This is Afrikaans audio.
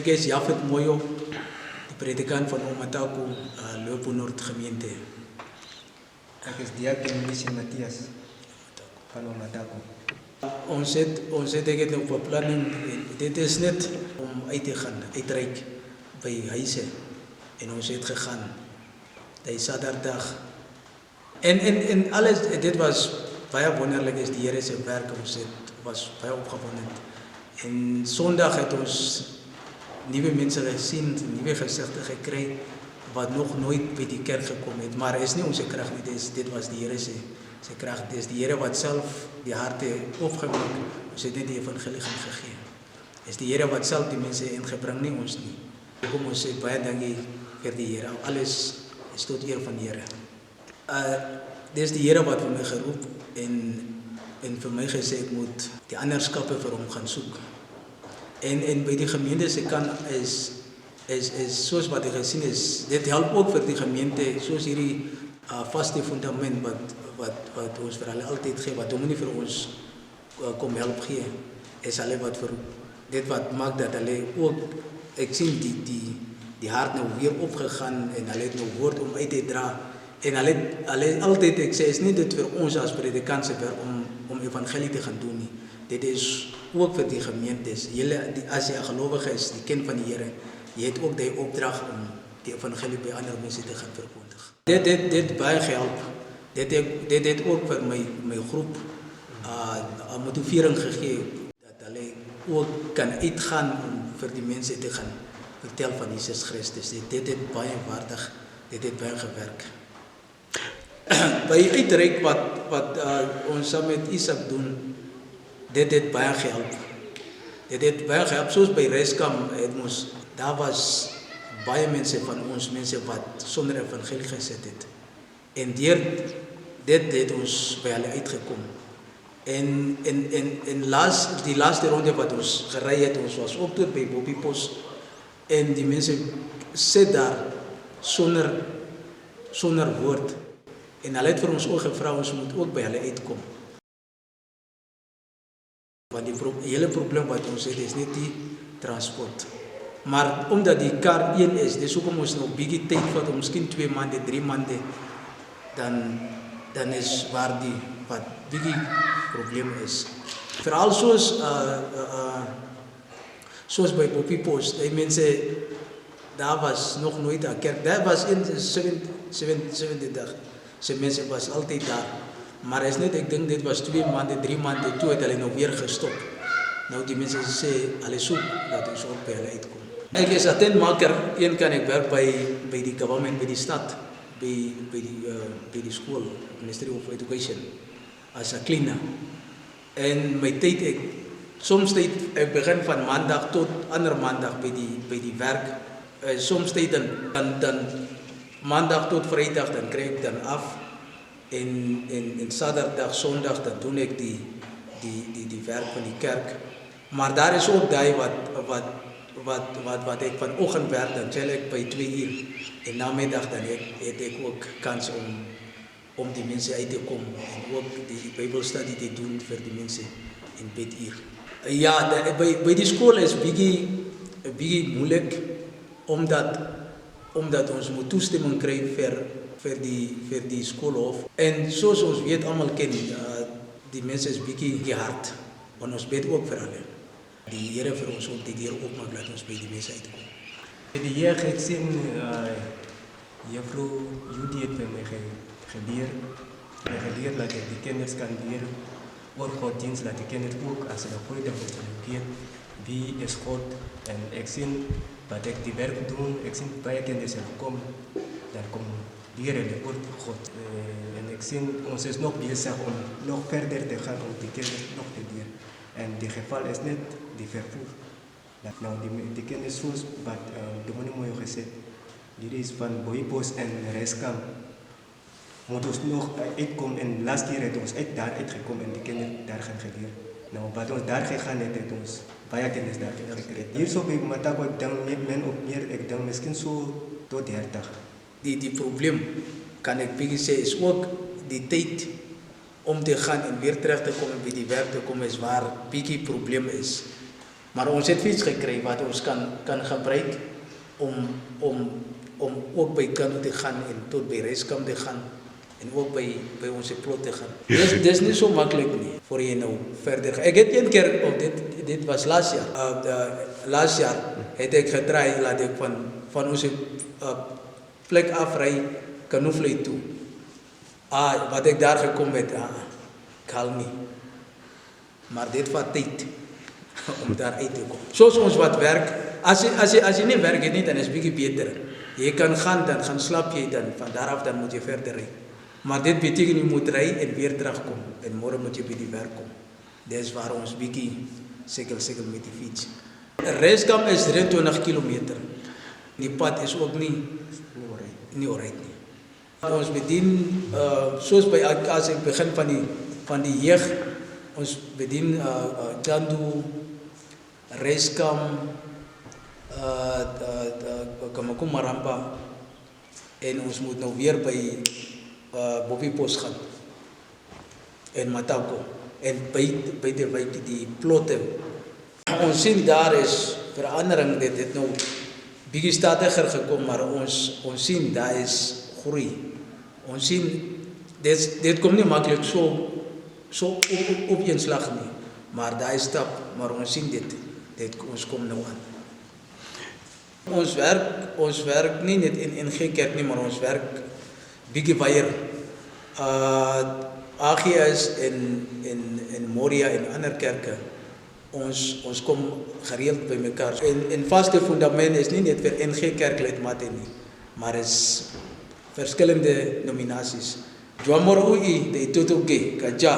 Ik is Jafet Moyo, de predikant van Omatako, Lopo Noord gemeente. Ik is diaken Mishe Matias van Omatako. Ons het ek op beplanning, dit is net om uit te gaan, uitreik by huise. En ons het gegaan, die Saterdag. En alles, dit was baie wonderlik, is die Here se werk, ons was baie opgewonde. En Sondag het ons nieuwe mensen gezien, nieuwe gezichten gekregen, wat nog nooit bij die kerk gekomen is. Maar het is niet onze kracht, dit was de Heer zijn kracht. Het is de Heer wat zelf die harten opgemaakt, ons het niet die evangelie gegeven. Het is de Heer wat zelf die mensen ingebracht, niet ons niet. Daarom ons sê baie dankie vir die Heer. Alles is tot eer van die Heer. Dit is de Heer wat vir my geroep en vir my gesê ek moet die ander skappe vir hom gaan soek. En bij die gemeente se kan is zoals wat ik gezien is, dit helpt ook voor die gemeente, zoals hierdie vaste fundament wat ons vir hulle altyd gee, wat dominee vir ons kom help gee, is hulle wat vir dit wat maak dat hulle ook, ek sien die hart nou weer opgegaan en hulle het nou woord om uit te dra. En hulle altyd, ek sê, is nie dit vir ons as predikantse werk om evangelie te gaan doen nie. Dit is ook vir die gemeentes. Julle, as jy 'n gelowige is, die kind van die Here, jy het ook die opdrag om die evangelie by ander mense te gaan verkondig. Dit baie gehelp. Dit het ook vir my groep 'n motivering gegee dat hulle ook kan uitgaan om vir die mense te gaan vertel van Jesus Christus. Dit het baie waardig, dit het baie gewerk. By uitreik wat ons saam met Isak doen, dit het baie gehelp. Dit het baie gehelp, soos by Reskam, daar was baie mense van ons, mense wat sonder evangelie gesit het. En dit het ons by hulle uitgekom. En die laaste ronde wat ons gery het, ons was ook tot by Bobbiepos, en die mense sit daar sonder woord. En hulle het vir ons ook gevra, ons moet ook by hulle uitkom. Want die hele probleem wat ons het is net die transport. Maar omdat die kar een is, dis hoekom ons nog bietjie tyd vat, om miskien 2 maande, 3 maande, dan is waar die wat bietjie probleem is. Veral soos by Bobbiepos, die mense, daar was nog nooit 'n kerk. Daar was in 70 se mense was altyd daar. Maar is net, ek dink dit was 2 maande, 3 maande, toe het hulle nou weer gestop. Nou die mense sê, hulle soek dat ons ook by hulle uitkom. Ek is attendmaker, een kan ek werk by die government, by die stad, by die school, Ministry of Education, as 'n cleaner. En my tyd, soms ek begin van maandag tot ander maandag by die werk. Soms tyd dan maandag tot vrydag, dan kry ek dan af. En Saterdag, Sondag, dan doen ek die werk van die kerk. Maar daar is ook die wat ek vanoggend werk, dan stel ek by 2 uur. En namiddag dan het ek ook kans om die mense uit te kom en ook die Bybelstudie te doen vir die mense in biduur. Ja, by die skool is bietjie moeilik, omdat ons moet toestemming kry vir die skoolhof. En soos ons weet, almal ken, die mense is bietjie hard, want ons bid ook vir hulle. Die Here vir ons ook die deur oopmaak, laat ons by die mense uitkom. Die jeug het sien, juffrou Judy het vir my geleer dat ek die kinders kan leer oor Goddienst, dat die kinders ook as hulle gooi dan moet hulle wie is God. En ek sien wat ek die werk doen, ek sien baie kinders kom, dan kom leer hulle oor God. En ek sien ons is nog besig om nog verder te gaan om die kinders nog te leer. En die geval is net die vervoer. Nou die kinders soos wat dominee Moyo gesê, dit is van Bobbiepos en Reskam, moet ons nog uitkom. En laatst keer het ons daar uitgekom en die kinders daar gaan geleer. Nou wat ons daar gegaan het ons baie kinders daar gekry. Hier so by Omatako, ek dink men op meer, ek dink miskien so tot 30. Die probleem, kan ek bietjie sê, is ook die tyd om te gaan en weer terug te kom en by die werk te kom, is waar bietjie probleem is. Maar ons het fiets gekry wat ons kan gebruik om ook by kamp te gaan en tot by reiskamp te gaan en ook by onze plot te gaan. Dis nie so maklik nie voor jy nou verder gaan. Ek het een keer, dit was laas jaar het ek gedraai laat ek van onze plek afry Kanoevlei toe. Wat ek daar gekom het, kalm nie. Maar dit vat tyd om daar uit te kom. Soos ons wat werk, as jy nie werk het nie, dan is het bietjie beter. Jy kan gaan, dan gaan slap jy, dan van daar af dan moet jy verder ry. Maar dit beteken jy moet ry en weer terugkom. En môre moet jy by die werk kom. Dis waar ons bietjie sikkel met die fiets. Reiskamp is 23 kilometer. Die pad is ook nie oorheid nie. Ons bedien, soos by as ek begin van die jeug, ons bedien Tandu, Reiskamp, Kamakum Maramba, en ons moet nou weer by Bobbypos gaan, en Omatako, en by die plotte. Ons sien daar is verandering, dit het nou bietjie stadiger gekom, maar ons sien daar is groei. Ons sien, dit kom nie maklik so op een slag nie, maar daar is stap, maar ons sien dit ons kom nou aan. Ons werk nie net in NG Kerk nie, maar ons werk bietjie weier. AGS en Moyo en ander kerke, ons kom gereeld by mekaar. En vaste fundament is nie net vir NG Kerk lidmate nie, maar is verskillende nominasies. Juamoro ui de tutuge kaja